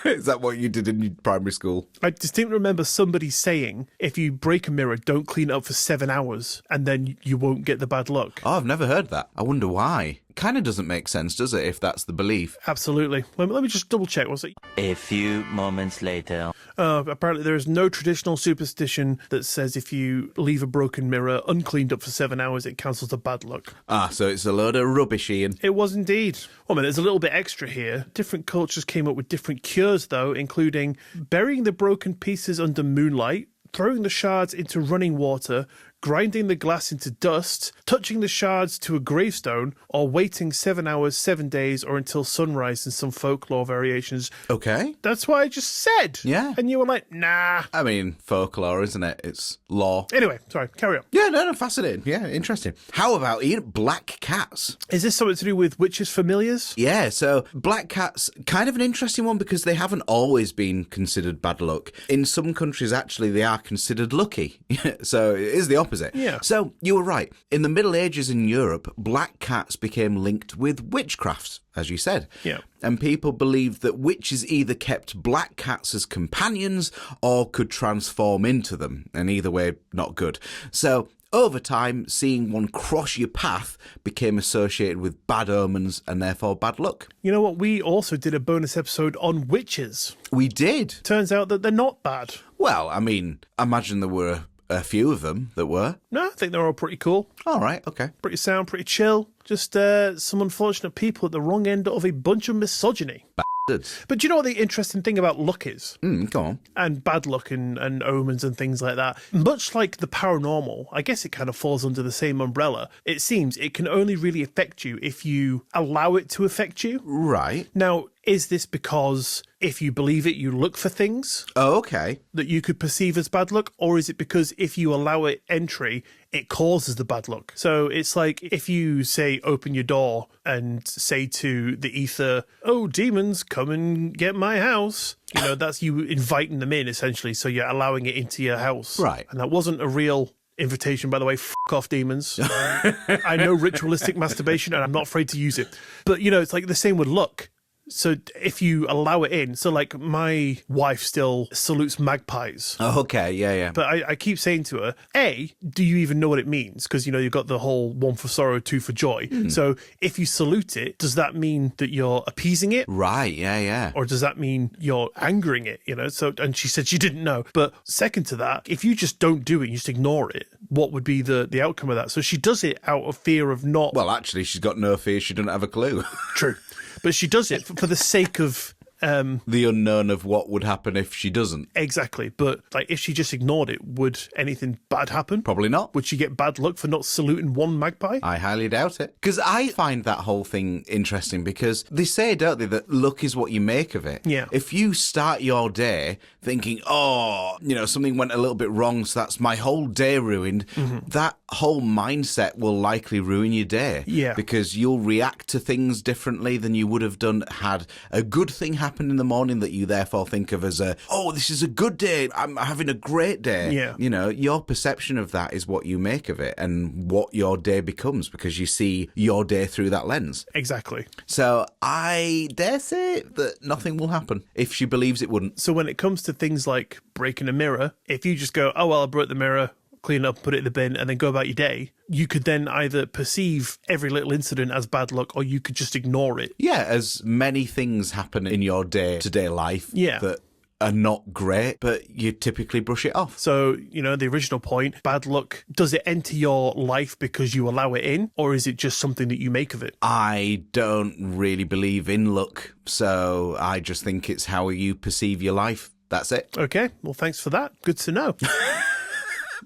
Is that what you did in your primary school? I distinctly remember somebody saying, if you break a mirror, don't clean it up for 7 hours, and then you won't get the bad luck. Oh, I've never heard that. I wonder why. Kind of doesn't make sense, does it, if that's the belief? Absolutely. Let me just double check. Was it? A few moments later. Apparently there is no traditional superstition that says if you leave a broken mirror uncleaned up for 7 hours, it cancels the bad luck. Ah, so it's a load of rubbish, Ian. It was indeed. Well, man, there's a little bit extra here. Different cultures came up with different cures, though, including burying the broken pieces under moonlight, throwing the shards into running water, grinding the glass into dust, touching the shards to a gravestone, or waiting 7 hours, 7 days, or until sunrise in some folklore variations. Okay. That's what I just said. Yeah. And you were like, nah. I mean, folklore, isn't it? It's law. Anyway, sorry, carry on. Yeah, no, fascinating. Yeah, interesting. How about, Ian, black cats? Is this something to do with witches' familiars? Yeah, so black cats, kind of an interesting one because they haven't always been considered bad luck. In some countries, actually, they are considered lucky. So it is the opposite. Yeah. So you were right. In the Middle Ages in Europe, black cats became linked with witchcraft, as you said. Yeah. And people believed that witches either kept black cats as companions or could transform into them. And either way, not good. So over time, seeing one cross your path became associated with bad omens and therefore bad luck. You know what? We also did a bonus episode on witches. We did. Turns out that they're not bad. Well, I mean, I imagine there were a few of them that were. No, I think they're all pretty cool. All right, okay. Pretty sound, pretty chill. Just some unfortunate people at the wrong end of a bunch of misogyny. Bastards. But do you know what the interesting thing about luck is? Go on. And bad luck and omens and things like that. Much like the paranormal, I guess it kind of falls under the same umbrella. It seems it can only really affect you if you allow it to affect you. Right. Now, is this because if you believe it, you look for things? Oh, okay. That you could perceive as bad luck? Or is it because if you allow it entry, it causes the bad luck? So it's like if you say, open your door and say to the ether, oh, demons, come and get my house. You know, that's you inviting them in, essentially. So you're allowing it into your house. Right. And that wasn't a real invitation, by the way. F*** off, demons. I know ritualistic masturbation and I'm not afraid to use it. But, you know, it's like the same with luck. So if you allow it in, so like my wife still salutes magpies. Oh, okay, yeah. But I keep saying to her, A, do you even know what it means? Because, you've got the whole one for sorrow, two for joy. So if you salute it, does that mean that you're appeasing it? Right, yeah. Or does that mean you're angering it, So, and she said she didn't know. But second to that, if you just don't do it, you just ignore it, what would be the outcome of that? So she does it out of fear of not... Well, actually, she's got no fear. She doesn't have a clue. True. But she does it for the sake of... the unknown of what would happen if she doesn't. Exactly. But if she just ignored it, would anything bad happen? Probably not. Would she get bad luck for not saluting one magpie? I highly doubt it. Because I find that whole thing interesting because they say, don't they, that luck is what you make of it. Yeah. If you start your day thinking, something went a little bit wrong, so that's my whole day ruined, that whole mindset will likely ruin your day. Yeah. Because you'll react to things differently than you would have done had a good thing happened in the morning that you therefore think of as this is a good day, I'm having a great day. Yeah. Your perception of that is what you make of it and what your day becomes because you see your day through that lens. Exactly. So I dare say that nothing will happen if she believes it wouldn't. So when it comes to things like breaking a mirror, if you just go, I broke the mirror, clean it up, put it in the bin, and then go about your day, you could then either perceive every little incident as bad luck or you could just ignore it. Yeah, as many things happen in your day-to-day life that are not great, but you typically brush it off. So, the original point, bad luck, does it enter your life because you allow it in, or is it just something that you make of it? I don't really believe in luck, so I just think it's how you perceive your life. That's it. Okay, well, thanks for that. Good to know.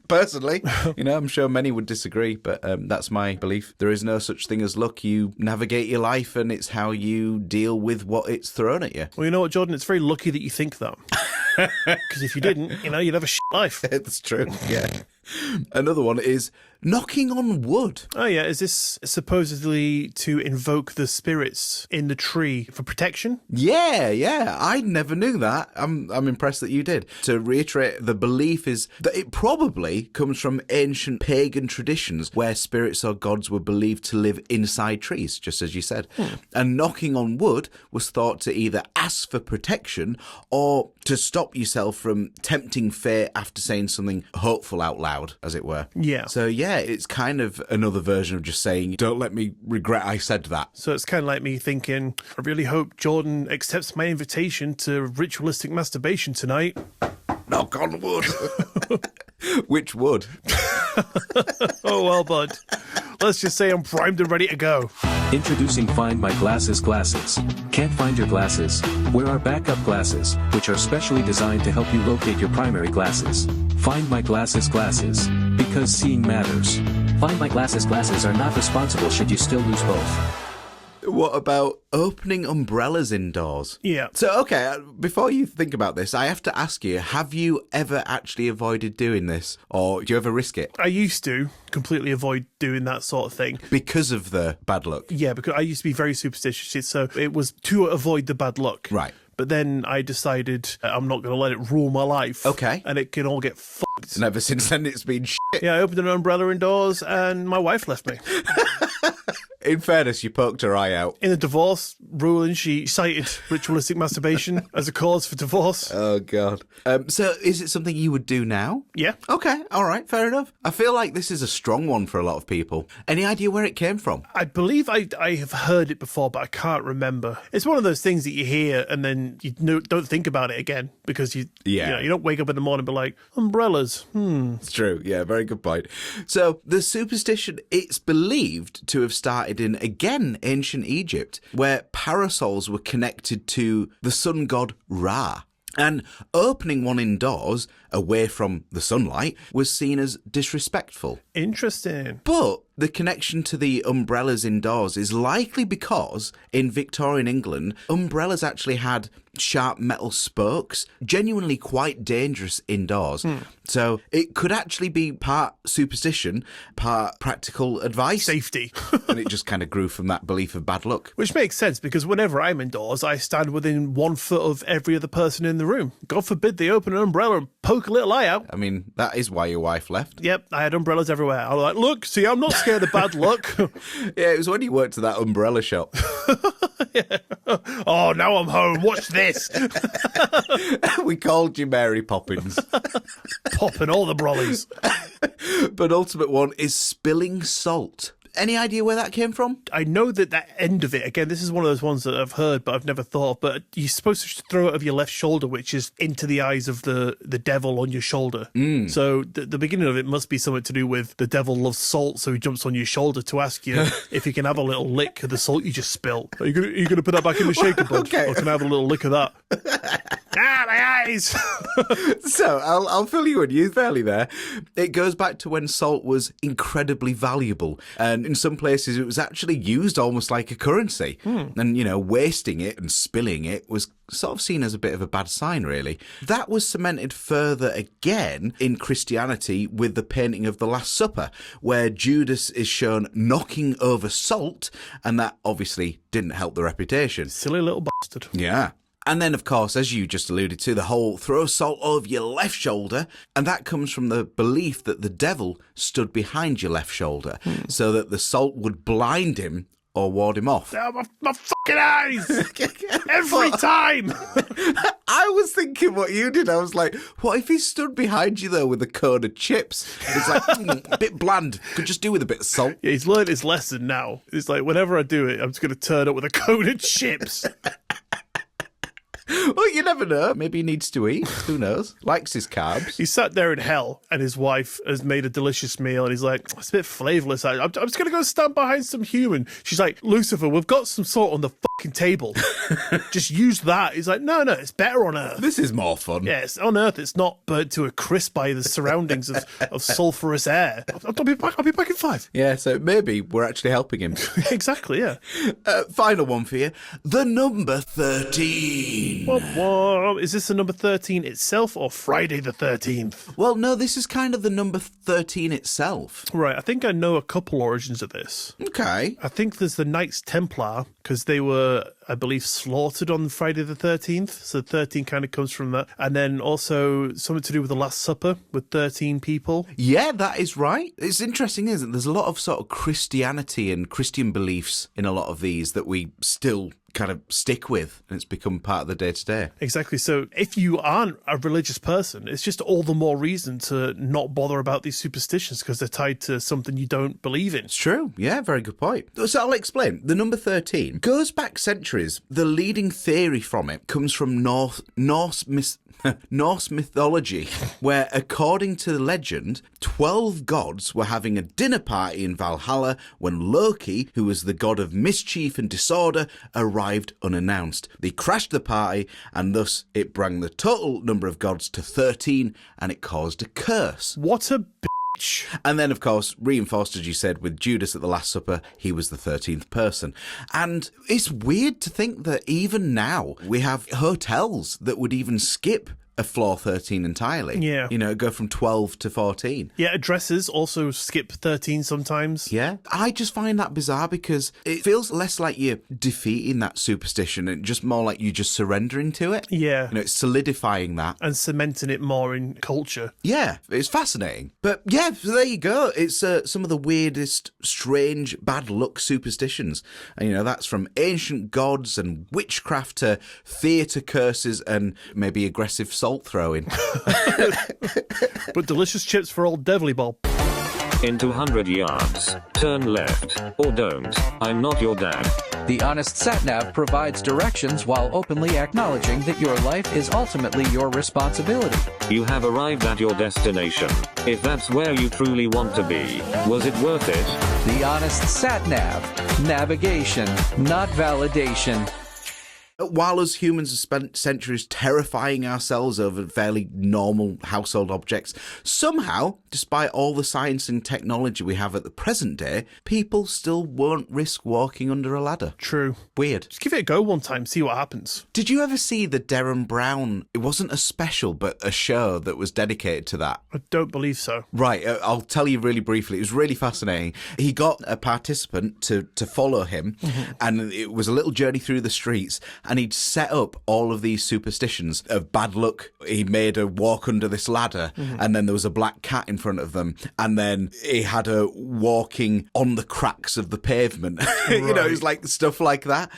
Personally, I'm sure many would disagree, but that's my belief. There is no such thing as luck. You navigate your life and it's how you deal with what it's thrown at you. Well, you know what, Jordan? It's very lucky that you think that. Because if you didn't, you'd have a shit life. That's true, yeah. Another one is knocking on wood. Oh, yeah. Is this supposedly to invoke the spirits in the tree for protection? Yeah. I never knew that. I'm impressed that you did. To reiterate, the belief is that it probably comes from ancient pagan traditions where spirits or gods were believed to live inside trees, just as you said. And knocking on wood was thought to either ask for protection or to stop yourself from tempting fate after saying something hopeful out loud, as it were. Yeah. So, yeah, it's kind of another version of just saying, don't let me regret I said that. So it's kind of like me thinking, I really hope Jordan accepts my invitation to ritualistic masturbation tonight. Knock on wood. Which wood? Oh, well, bud. Let's just say I'm primed and ready to go. Introducing Find My Glasses glasses. Can't find your glasses? Where are backup glasses, which are specially designed to help you locate your primary glasses. Find My Glasses glasses. Because seeing matters. Find My Glasses glasses are not responsible should you still lose both. What about opening umbrellas indoors? Yeah. So, okay, before you think about this, I have to ask you, have you ever actually avoided doing this? Or do you ever risk it? I used to completely avoid doing that sort of thing. Because of the bad luck? Yeah, because I used to be very superstitious, so it was to avoid the bad luck. Right. But then I decided I'm not going to let it rule my life. Okay. And it can all get fucked. And ever since then, it's been shit. Yeah, I opened an umbrella indoors and my wife left me. In fairness, you poked her eye out. In the divorce ruling, she cited ritualistic masturbation as a cause for divorce. Oh, God. So is it something you would do now? Yeah. Okay, all right, fair enough. I feel like this is a strong one for a lot of people. Any idea where it came from? I believe I have heard it before, but I can't remember. It's one of those things that you hear and then you don't think about it again because you don't wake up in the morning and be like, umbrellas. It's true. Yeah, very good point. So the superstition, it's believed to have started in, again, ancient Egypt, where parasols were connected to the sun god Ra. And opening one indoors, away from the sunlight, was seen as disrespectful. Interesting. But the connection to the umbrellas indoors is likely because, in Victorian England, umbrellas actually had sharp metal spokes, genuinely quite dangerous indoors. So it could actually be part superstition, part practical advice. Safety. And it just kind of grew from that belief of bad luck. Which makes sense, because whenever I'm indoors, I stand within 1 foot of every other person in the room. God forbid they open an umbrella and poke a little eye out. I mean, that is why your wife left. Yep, I had umbrellas everywhere. I was like, look, see, I'm not scared of bad luck. Yeah, it was when you worked at that umbrella shop. Oh, now I'm home. Watch this. We called you Mary Poppins. Popping all the brollies. But ultimate one is spilling salt. Any idea where that came from? I know that end of it, again, this is one of those ones that I've heard, but I've never thought of, but you're supposed to throw it over your left shoulder, which is into the eyes of the devil on your shoulder. So the beginning of it must be something to do with the devil loves salt, so he jumps on your shoulder to ask you if you can have a little lick of the salt you just spilled. Are you going to put that back in the shaker, bud? Okay. Or can I have a little lick of that? My eyes! So, I'll fill you in. You're fairly there. It goes back to when salt was incredibly valuable. And in some places, it was actually used almost like a currency. And, wasting it and spilling it was sort of seen as a bit of a bad sign, really. That was cemented further again in Christianity with the painting of the Last Supper, where Judas is shown knocking over salt, and that obviously didn't help the reputation. Silly little bastard. Yeah. And then, of course, as you just alluded to, the whole throw salt over your left shoulder, and that comes from the belief that the devil stood behind your left shoulder so that the salt would blind him or ward him off. Oh, my fucking eyes! Every time! I was thinking what you did. I was like, what if he stood behind you, though, with a cone of chips? It's like, a bit bland. Could just do with a bit of salt. Yeah, he's learned his lesson now. It's like, whenever I do it, I'm just going to turn up with a cone of chips. Well, you never know. Maybe he needs to eat. Who knows? Likes his carbs. He sat there in hell, and his wife has made a delicious meal, and he's like, it's a bit flavourless. I'm just going to go stand behind some human. She's like, Lucifer, we've got some salt on the fucking table. Just use that. He's like, no, it's better on Earth. This is more fun. Yes, on Earth, it's not burnt to a crisp by the surroundings of sulphurous air. I'll be back in 5. Yeah, so maybe we're actually helping him. Exactly, yeah. Final one for you. The number 13. Is this the number 13 itself or Friday the 13th? Well, no, this is kind of the number 13 itself. Right, I think I know a couple origins of this. Okay. I think there's the Knights Templar, because they were, I believe, slaughtered on Friday the 13th. So 13 kind of comes from that. And then also something to do with the Last Supper with 13 people. Yeah, that is right. It's interesting, isn't it? There's a lot of sort of Christianity and Christian beliefs in a lot of these that we still kind of stick with, and it's become part of the day-to-day. Exactly. So if you aren't a religious person, it's just all the more reason to not bother about these superstitions because they're tied to something you don't believe in. It's true. Yeah, very good point. So I'll explain. The number 13 goes back centuries. The leading theory from it comes from Norse mythology, where, according to the legend, 12 gods were having a dinner party in Valhalla when Loki, who was the god of mischief and disorder, arrived unannounced. They crashed the party, and thus it brought the total number of gods to 13, and it caused a curse. What a And then, of course, reinforced, as you said, with Judas at the Last Supper, he was the 13th person. And it's weird to think that even now we have hotels that would even skip a floor 13 entirely. Yeah. Go from 12 to 14. Yeah, addresses also skip 13 sometimes. Yeah. I just find that bizarre because it feels less like you're defeating that superstition and just more like you're just surrendering to it. Yeah. It's solidifying that. And cementing it more in culture. Yeah, it's fascinating. But yeah, so there you go. It's some of the weirdest, strange, bad luck superstitions. And, that's from ancient gods and witchcraft to theatre curses and maybe aggressive salt throwing. But delicious chips for old Devily Bob. In 200 yards, turn left, or don't. I'm not your dad. The Honest Satnav provides directions while openly acknowledging that your life is ultimately your responsibility. You have arrived at your destination. If that's where you truly want to be, was it worth it? The Honest Satnav. Navigation, not validation. While us humans have spent centuries terrifying ourselves over fairly normal household objects, somehow, despite all the science and technology we have at the present day, people still won't risk walking under a ladder. True. Weird. Just give it a go one time, see what happens. Did you ever see the Derren Brown? It wasn't a special, but a show that was dedicated to that. I don't believe so. Right, I'll tell you really briefly. It was really fascinating. He got a participant to follow him, and it was a little journey through the streets, and he'd set up all of these superstitions of bad luck. He made her walk under this ladder, and then there was a black cat in front of them, and then he had her walking on the cracks of the pavement. You know, it's like stuff like that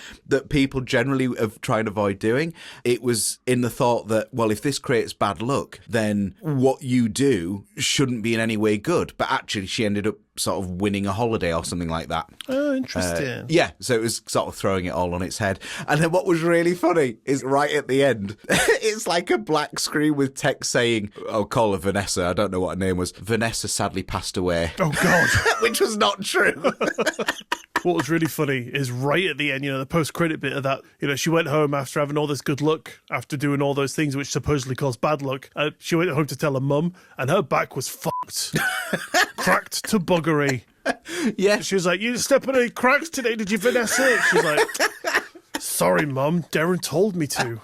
people generally have tried to avoid doing. It was in the thought that, well, if this creates bad luck, then what you do shouldn't be in any way good. But actually, she ended up sort of winning a holiday or something like that. Oh, interesting. Yeah, so it was sort of throwing it all on its head. And then what was really funny is right at the end, it's like a black screen with text saying, I'll call her Vanessa, I don't know what her name was. Vanessa sadly passed away. Oh, God. Which was not true. What was really funny is right at the end, the post-credit bit of that, she went home after having all this good luck, after doing all those things which supposedly caused bad luck. She went home to tell her mum, and her back was fucked. Cracked to buggery. Yeah. She was like, you didn't step on any cracks today, did you, Vanessa? She's like, sorry, Mum, Darren told me to.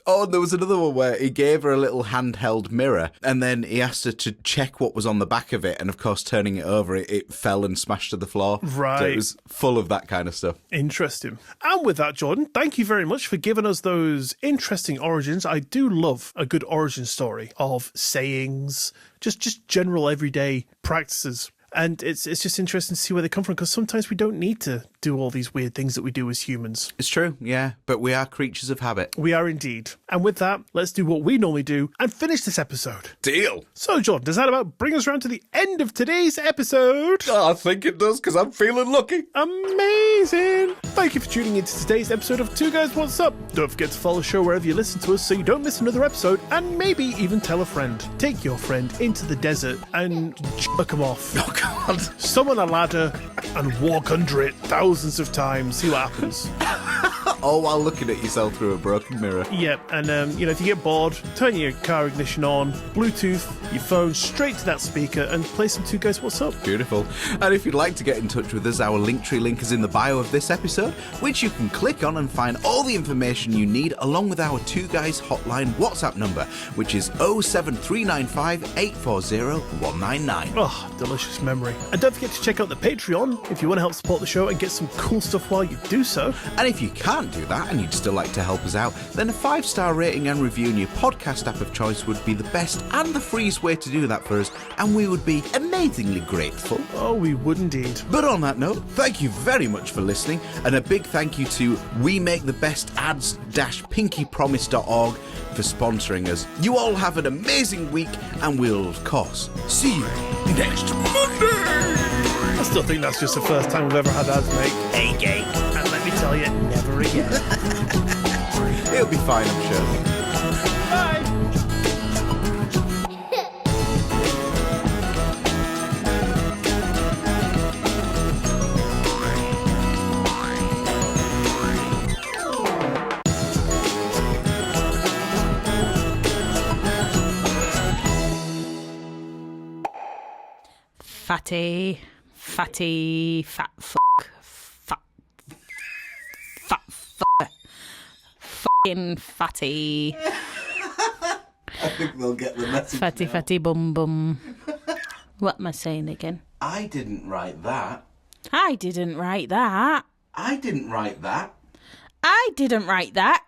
Oh, and there was another one where he gave her a little handheld mirror, and then he asked her to check what was on the back of it, and of course, turning it over, it fell and smashed to the floor. Right. So it was full of that kind of stuff. Interesting. And with that, Jordan, thank you very much for giving us those interesting origins. I do love a good origin story of sayings, just general everyday practices. And it's just interesting to see where they come from, because sometimes we don't need to do all these weird things that we do as humans. It's true, yeah, but we are creatures of habit. We are indeed. And with that, let's do what we normally do and finish this episode. Deal. So, Jordan, does that about bring us around to the end of today's episode? Oh, I think it does, because I'm feeling lucky. Amazing. Thank you for tuning into today's episode of Two Guys What's Up. Don't forget to follow the show wherever you listen to us so you don't miss another episode, and maybe even tell a friend. Take your friend into the desert and jerk them off. Oh, God. Summon a ladder and walk under it thousands of times. See what happens. All while looking at yourself through a broken mirror. Yeah, and if you get bored, turn your car ignition on, Bluetooth your phone straight to that speaker, and play some Two Guys What's Up. Beautiful. And if you'd like to get in touch with us, our Linktree link is in the bio of this episode, which you can click on and find all the information you need, along with our Two Guys hotline WhatsApp number, which is 07395 840 199. Oh, delicious memory. And don't forget to check out the Patreon if you want to help support the show and get some cool stuff while you do so. And if you can't do that and you'd still like to help us out, then a 5-star rating and review in your podcast app of choice would be the best and the freest way to do that for us, and we would be amazingly grateful. Oh, we would indeed. But on that note, thank you very much for listening, and a big thank you to WeMakeTheBestAds-PinkyPromise.org for sponsoring us. You all have an amazing week, and we'll, of course, see you next Monday! I still think that's just the first time we've ever had ads, mate. Hey, gay. And let me tell you, never again. It'll be fine, I'm sure. Bye! Fatty, fat fuck, fat fuck, fucking fatty. I think they'll get the message. Fatty bum bum. What am I saying again? I didn't write that. I didn't write that. I didn't write that. I didn't write that.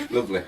Lovely.